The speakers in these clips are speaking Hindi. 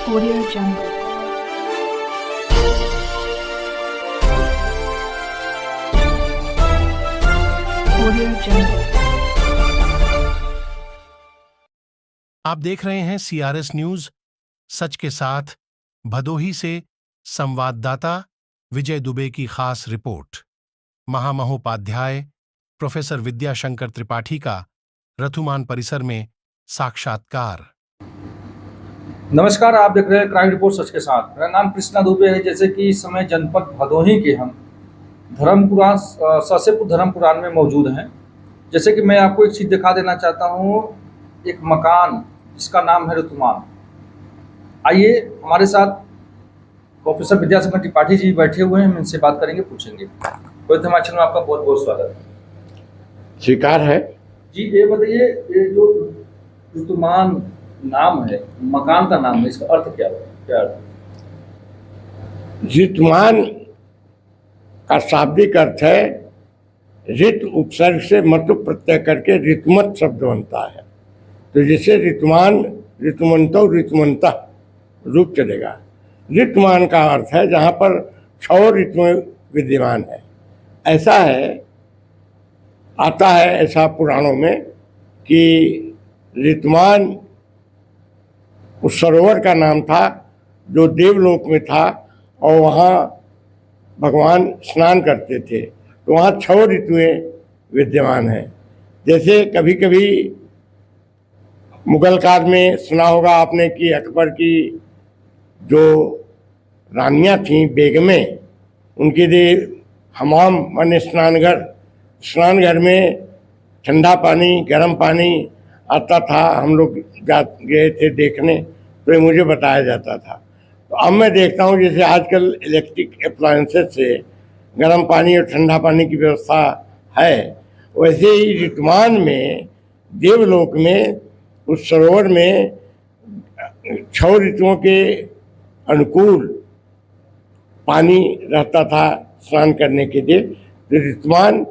Audio Jungle. Audio Jungle. आप देख रहे हैं CRS न्यूज सच के साथ। भदोही से संवाददाता विजय दुबे की खास रिपोर्ट। महामहोपाध्याय प्रोफेसर विद्याशंकर त्रिपाठी का रथुमान परिसर में साक्षात्कार। नमस्कार, आप देख रहे हैं क्राइम रिपोर्ट सच के साथ। मेरा नाम कृष्णा दुबे है। जैसे कि इस समय जनपद भदोही के हम धर्मपुराण ससेपुर धर्मपुराण में मौजूद हैं। जैसे कि मैं आपको एक चीज़ दिखा देना चाहता हूँ, एक मकान जिसका नाम है रथुमान। आइए हमारे साथ प्रोफेसर विद्याशंकर त्रिपाठी जी बैठे हुए हैं, हम इनसे बात करेंगे, पूछेंगे। में आपका बहुत बहुत स्वागत है। स्वीकार है जी। ये बताइए, ये जो ऋतुमान नाम है, मकान का नाम है, इसका अर्थ क्या है? क्या अर्थ? ऋतुमान का शाब्दिक अर्थ है ऋत उपसर्ग से मतु प्रत्यय करके ऋतुमत शब्द बनता है। तो जैसे ऋतुमान, ऋतुमंतो, ऋतुमंता रूप चलेगा। ऋतुमान का अर्थ है जहाँ पर 6 ऋतुएं विद्यमान है। ऐसा है, आता है ऐसा पुराणों में कि ऋतुमान उस सरोवर का नाम था जो देवलोक में था, और वहाँ भगवान स्नान करते थे। तो वहाँ 6 ऋतुएं विद्यमान हैं। जैसे कभी कभी मुगल काल में सुना होगा आपने कि अकबर की जो रानियाँ थीं, बेगमें, उनके लिए हमाम माने स्नानघर में ठंडा पानी, गर्म पानी आता था। हम लोग गए थे देखने, तो ये मुझे बताया जाता था। तो अब मैं देखता हूँ जैसे आजकल इलेक्ट्रिक अप्लायंसेस से गर्म पानी और ठंडा पानी की व्यवस्था है, वैसे ही ऋतुमान में देवलोक में उस सरोवर में 6 ऋतुओं के अनुकूल पानी रहता था स्नान करने के लिए। तो ऋतुमान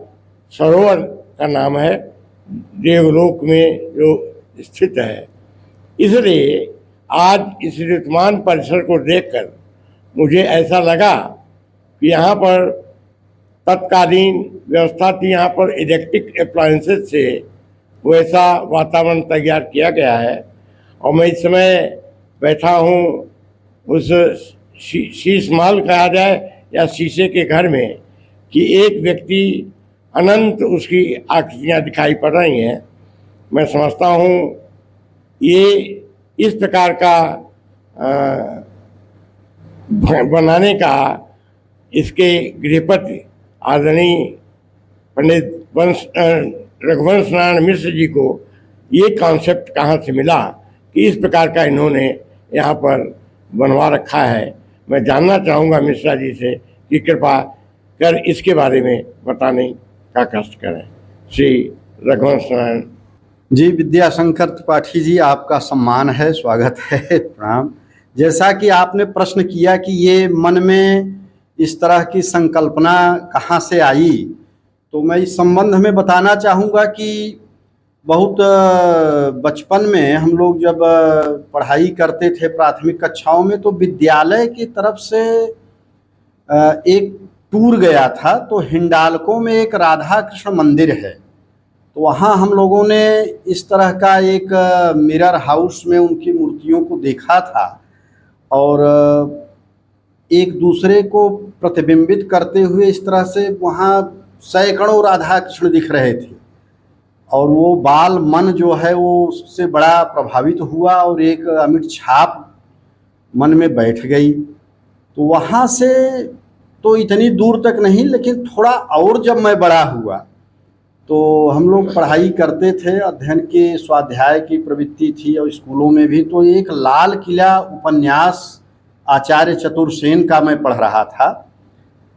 सरोवर का नाम है, देवलोक में जो स्थित है। इसलिए आज इस ऋतुमान परिसर को देखकर मुझे ऐसा लगा कि यहाँ पर तत्कालीन व्यवस्था थी, यहाँ पर इलेक्ट्रिक अप्लायंसेस से वैसा वातावरण तैयार किया गया है। और मैं इस समय बैठा हूँ उस शीश महल कहा जाए या शीशे के घर में, कि एक व्यक्ति अनंत उसकी आकृतियाँ दिखाई पड़ रही हैं। मैं समझता हूँ ये इस प्रकार का बनाने का इसके गृहपति आदरणीय पंडित रघुवंश नारायण मिश्र जी को ये कॉन्सेप्ट कहाँ से मिला कि इस प्रकार का इन्होंने यहाँ पर बनवा रखा है। मैं जानना चाहूँगा मिश्रा जी से कि कृपा कर इसके बारे में बताने का कष्ट करें। श्री रघुवंश नारायण जी। विद्याशंकर त्रिपाठी जी, आपका सम्मान है, स्वागत है, प्रणाम। जैसा कि आपने प्रश्न किया कि ये मन में इस तरह की संकल्पना कहाँ से आई, तो मैं इस संबंध में बताना चाहूँगा कि बहुत बचपन में हम लोग जब पढ़ाई करते थे प्राथमिक कक्षाओं में, तो विद्यालय की तरफ से एक टूर गया था। तो हिंडालको में एक राधा कृष्ण मंदिर है, तो वहाँ हम लोगों ने इस तरह का एक मिरर हाउस में उनकी मूर्तियों को देखा था, और एक दूसरे को प्रतिबिंबित करते हुए इस तरह से वहाँ सैकड़ों राधा कृष्ण दिख रहे थे। और वो बाल मन जो है वो उससे बड़ा प्रभावित हुआ और एक अमिट छाप मन में बैठ गई। तो वहाँ से तो इतनी दूर तक नहीं, लेकिन थोड़ा और जब मैं बड़ा हुआ तो हम लोग पढ़ाई करते थे, अध्ययन के स्वाध्याय की प्रवृत्ति थी और स्कूलों में भी। तो एक लाल किला उपन्यास आचार्य चतुर्सेन का मैं पढ़ रहा था।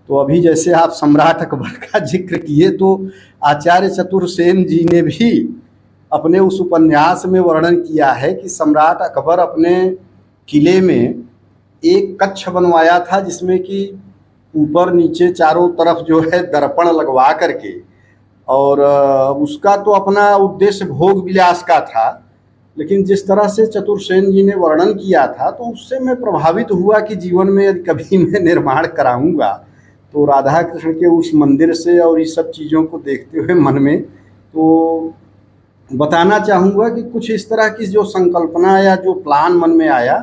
तो अभी जैसे आप सम्राट अकबर का जिक्र किए, तो आचार्य चतुर्सेन जी ने भी अपने उस उपन्यास में वर्णन किया है कि सम्राट अकबर अपने किले में एक कक्ष बनवाया था, जिसमें कि ऊपर नीचे चारों तरफ जो है दर्पण लगवा करके, और उसका तो अपना उद्देश्य भोग विलास का था, लेकिन जिस तरह से चतुर्सेन जी ने वर्णन किया था तो उससे मैं प्रभावित हुआ कि जीवन में यदि कभी मैं निर्माण कराऊंगा तो राधा कृष्ण के उस मंदिर से और इस सब चीज़ों को देखते हुए मन में तो बताना चाहूँगा कि कुछ इस तरह की जो संकल्पना या जो प्लान मन में आया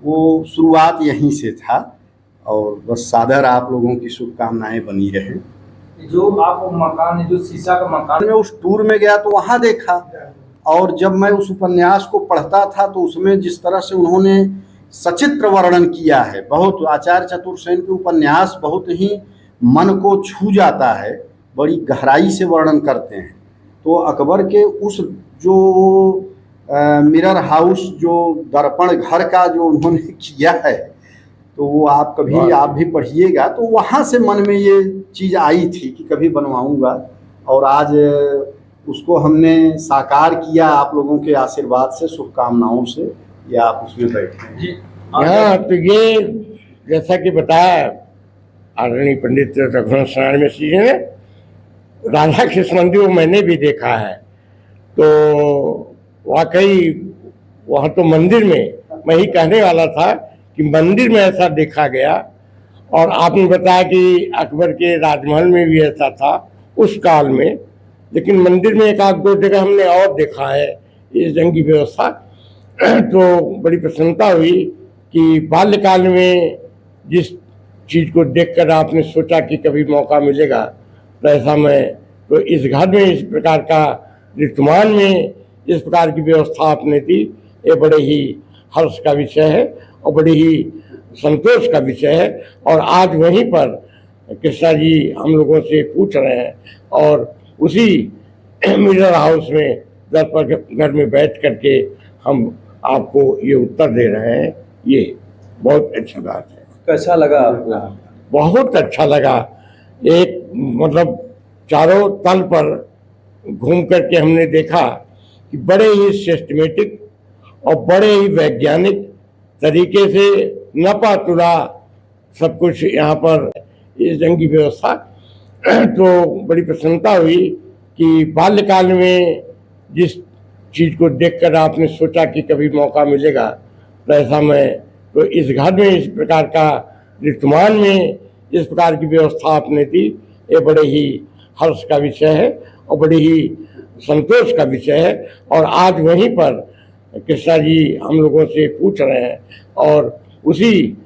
वो शुरुआत यहीं से था। और बस सादर आप लोगों की शुभकामनाएं बनी रहे। जो आप मकान, जो शीशा का मकान, मैं उस टूर में गया तो वहाँ देखा, और जब मैं उस उपन्यास को पढ़ता था तो उसमें जिस तरह से उन्होंने सचित्र वर्णन किया है, बहुत आचार्य चतुर्सेन के उपन्यास बहुत ही मन को छू जाता है, बड़ी गहराई से वर्णन करते हैं। तो अकबर के उस जो मिरर हाउस, जो दर्पण घर का जो उन्होंने किया है, तो वो आप कभी आप भी पढ़िएगा तो वहाँ से मन में ये चीज़ आई थी कि कभी बनवाऊंगा, और आज उसको हमने साकार किया आप लोगों के आशीर्वाद से, शुभकामनाओं से। या आप उसमें बैठे जी। हाँ, तो ये जैसा कि बताया आदरणीय पंडित रघुवंश नारायण मिश्र जी ने, राधा कृष्ण मंदिर वो मैंने भी देखा है। तो वाकई वहाँ तो मंदिर में, मैं ही कहने वाला था कि मंदिर में ऐसा देखा गया। और आपने बताया कि अकबर के राजमहल में भी ऐसा था उस काल में, लेकिन मंदिर में एक आध दो जगह हमने और देखा है इस ढंग की व्यवस्था। तो बड़ी प्रसन्नता हुई कि बाल्यकाल में जिस चीज़ को देखकर आपने सोचा कि कभी मौका मिलेगा, तो ऐसा मैं तो इस घर में इस प्रकार का ऋतुमान में इस प्रकार की व्यवस्था आपने दी, ये बड़े ही हर्ष का विषय है और बड़ी ही संतोष का विषय है। और आज वहीं पर कृष्णा जी हम लोगों से पूछ रहे हैं और उसी मिरर हाउस में दर्पण घर में बैठ करके हम आपको ये उत्तर दे रहे हैं। ये बहुत अच्छा बात है। कैसा लगा आपको? बहुत अच्छा लगा। एक मतलब चारों तल पर घूम करके हमने देखा कि बड़े ही सिस्टमेटिक और बड़े ही वैज्ञानिक तरीके से नपा तुला सब कुछ यहाँ पर इस ढंग की व्यवस्था। तो बड़ी प्रसन्नता हुई कि बाल्यकाल में जिस चीज़ को देखकर आपने सोचा कि कभी मौका मिलेगा, तो ऐसा मैं तो इस घर में इस प्रकार का ऋतुमान में इस प्रकार की व्यवस्था आपने दी, ये बड़े ही हर्ष का विषय है और बड़ी ही संतोष का विषय है। और आज वहीं पर कृष्णा जी हम लोगों से पूछ रहे हैं और उसी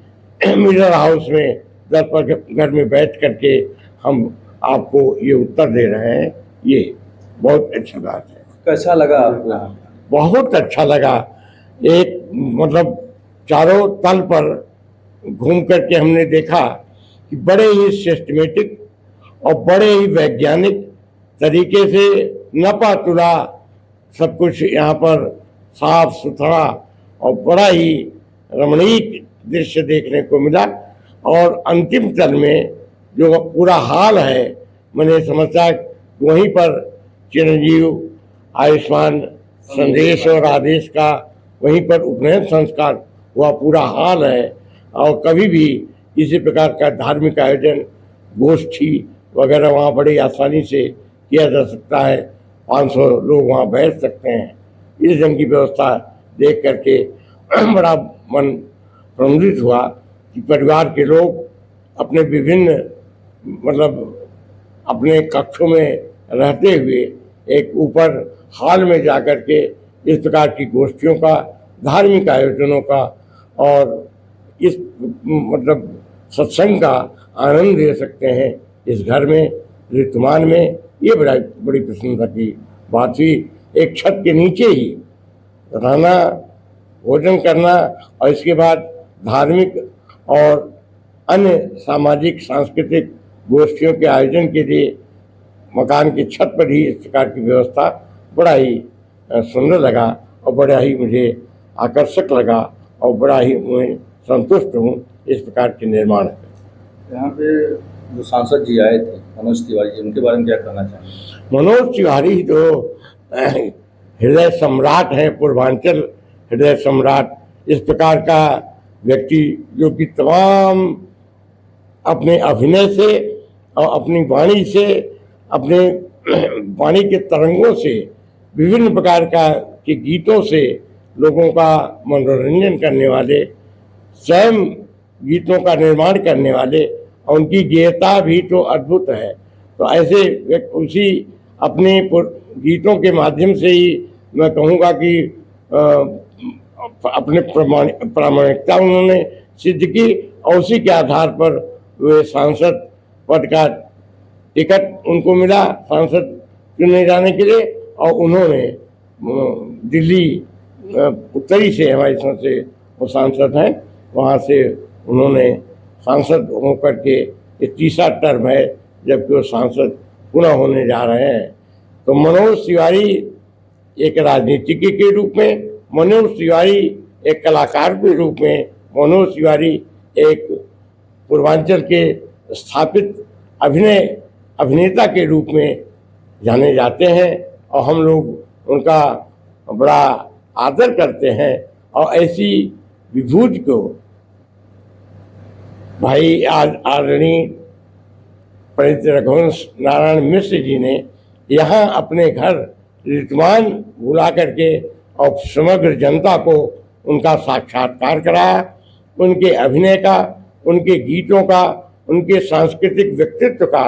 मिरर हाउस में दर्पण घर में बैठ करके हम आपको ये उत्तर दे रहे हैं। ये बहुत अच्छा बात है। कैसा लगा आपको? बहुत अच्छा लगा। एक मतलब चारों तल पर घूम करके हमने देखा कि बड़े ही सिस्टमेटिक और बड़े ही वैज्ञानिक तरीके से नपा तुला सब कुछ यहाँ पर साफ सुथरा और बड़ा ही रमणीक दृश्य देखने को मिला। और अंतिम तल में जो पूरा हाल है, मैंने समझा वहीं पर चिरंजीव आयुष्मान संदेश और आदेश का वहीं पर उपनयन संस्कार हुआ पूरा हाल है। और कभी भी इसी प्रकार का धार्मिक आयोजन, गोष्ठी वगैरह वहाँ बड़ी आसानी से किया जा सकता है। 500 लोग वहाँ बैठ सकते हैं। इस ढंग की व्यवस्था देख करके बड़ा मन प्रमुदित हुआ कि परिवार के लोग अपने विभिन्न मतलब अपने कक्षों में रहते हुए एक ऊपर हॉल में जाकर के इस प्रकार की गोष्ठियों का, धार्मिक आयोजनों का और इस मतलब सत्संग का आनंद ले सकते हैं इस घर में, ऋतुमान में। ये बड़ी प्रसन्नता की बात हुई। एक छत के नीचे ही रहना, भोजन करना और इसके बाद धार्मिक और अन्य सामाजिक सांस्कृतिक गोष्ठियों के आयोजन के लिए मकान की छत पर ही इस प्रकार की व्यवस्था बड़ा ही सुंदर लगा और बड़ा ही मुझे आकर्षक लगा और बड़ा ही मैं संतुष्ट हूँ इस प्रकार के निर्माण है। यहाँ पे जो सांसद जी आए थे मनोज तिवारी जी, उनके बारे में क्या कहना चाहेंगे? मनोज तिवारी तो हृदय सम्राट हैं, पूर्वांचल हृदय सम्राट। इस प्रकार का व्यक्ति जो कि तमाम अपने अभिनय से और अपनी वाणी से, अपने वाणी के तरंगों से, विभिन्न प्रकार के गीतों से लोगों का मनोरंजन करने वाले, स्वयं गीतों का निर्माण करने वाले, और उनकी गेयता भी तो अद्भुत है। तो ऐसे उसी अपने गीतों के माध्यम से ही मैं कहूँगा कि अपने प्रामाणिकता उन्होंने सिद्ध की, और उसी के आधार पर वे सांसद पद का टिकट उनको मिला सांसद चुने जाने के लिए, और उन्होंने दिल्ली उत्तरी से, हमारे से वो सांसद हैं, वहाँ से उन्होंने सांसद होकर के ये तीसरा टर्म है जबकि वो सांसद पुनः होने जा रहे हैं। तो मनोज तिवारी एक राजनीतिज्ञ के रूप में, मनोज तिवारी एक कलाकार के रूप में, मनोज तिवारी एक पूर्वांचल के स्थापित अभिनेता के रूप में जाने जाते हैं, और हम लोग उनका बड़ा आदर करते हैं। और ऐसी विभूति को भाई आदरणीय पंडित रघुवंश नारायण मिश्र जी ने यहाँ अपने घर ऋतुमान बुला करके और समग्र जनता को उनका साक्षात्कार कराया, उनके अभिनय का, उनके गीतों का, उनके सांस्कृतिक व्यक्तित्व का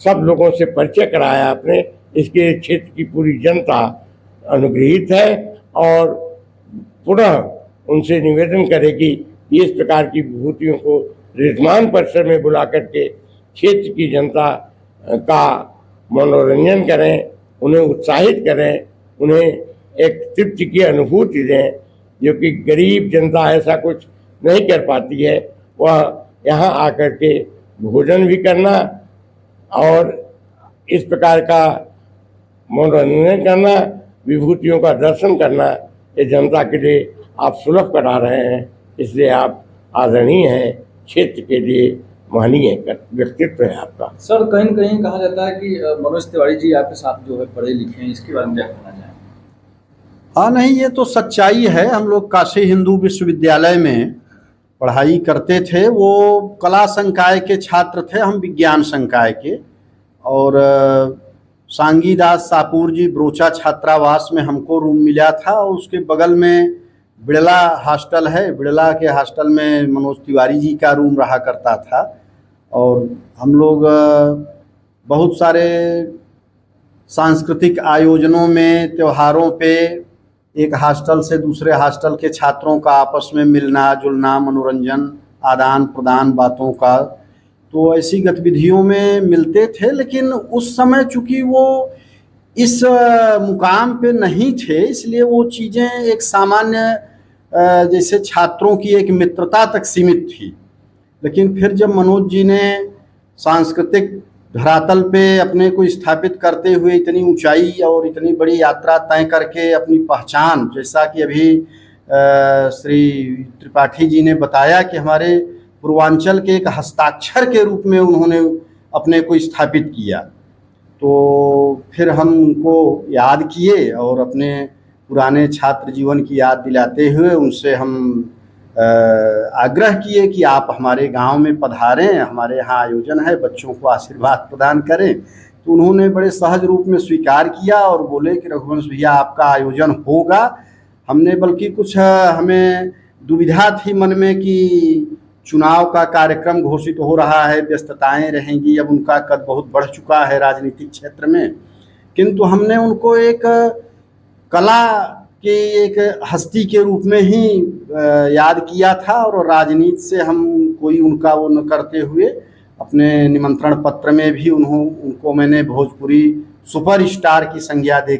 सब लोगों से परिचय कराया अपने। इसके क्षेत्र की पूरी जनता अनुग्रहित है और पुनः उनसे निवेदन करेगी कि इस प्रकार की विभूतियों को ऋतुमान परिसर में बुला करके क्षेत्र की जनता का मनोरंजन करें, उन्हें उत्साहित करें, उन्हें एक तृप्ति की अनुभूति दें, जो कि गरीब जनता ऐसा कुछ नहीं कर पाती है। वह यहाँ आकर के भोजन भी करना और इस प्रकार का मनोरंजन करना, विभूतियों का दर्शन करना, ये जनता के लिए आप सुलभ करा रहे हैं। इसलिए आप आदरणीय हैं, क्षेत्र के लिए महनीय व्यक्तित्व है आपका। सर, कहीं न कहीं कहा जाता है कि मनोज तिवारी जी आपके साथ जो है पढ़े लिखे हैं, इसके बारे में क्या कहना चाहेंगे? हाँ, नहीं, ये तो सच्चाई है। हम लोग काशी हिंदू विश्वविद्यालय में पढ़ाई करते थे। वो कला संकाय के छात्र थे, हम विज्ञान संकाय के। और सांगी दास सापुर जी ब्रोचा छात्रावास में हमको रूम मिला था, और उसके बगल में बिड़ला हॉस्टल है। बिड़ला के हॉस्टल में मनोज तिवारी जी का रूम रहा करता था। और हम लोग बहुत सारे सांस्कृतिक आयोजनों में, त्योहारों पे एक हॉस्टल से दूसरे हॉस्टल के छात्रों का आपस में मिलना जुलना, मनोरंजन, आदान प्रदान बातों का, तो ऐसी गतिविधियों में मिलते थे। लेकिन उस समय चूँकि वो इस मुकाम पे नहीं थे, इसलिए वो चीज़ें एक सामान्य जैसे छात्रों की एक मित्रता तक सीमित थी। लेकिन फिर जब मनोज जी ने सांस्कृतिक धरातल पे अपने को स्थापित करते हुए इतनी ऊंचाई और इतनी बड़ी यात्रा तय करके अपनी पहचान, जैसा कि अभी श्री त्रिपाठी जी ने बताया कि हमारे पूर्वांचल के एक हस्ताक्षर के रूप में उन्होंने अपने को स्थापित किया, तो फिर हम उनको याद किए और अपने पुराने छात्र जीवन की याद दिलाते हुए उनसे हम आग्रह किए कि आप हमारे गांव में पधारें, हमारे यहाँ आयोजन है, बच्चों को आशीर्वाद प्रदान करें। तो उन्होंने बड़े सहज रूप में स्वीकार किया और बोले कि रघुवंश भैया आपका आयोजन होगा। हमने बल्कि कुछ हमें दुविधा थी मन में कि चुनाव का कार्यक्रम घोषित हो रहा है, व्यस्तताएं रहेंगी, अब उनका कद बहुत बढ़ चुका है राजनीतिक क्षेत्र में, किंतु हमने उनको एक कला के एक हस्ती के रूप में ही याद किया था। और राजनीति से हम कोई उनका वो न करते हुए अपने निमंत्रण पत्र में भी उनको मैंने भोजपुरी सुपरस्टार की संज्ञा दे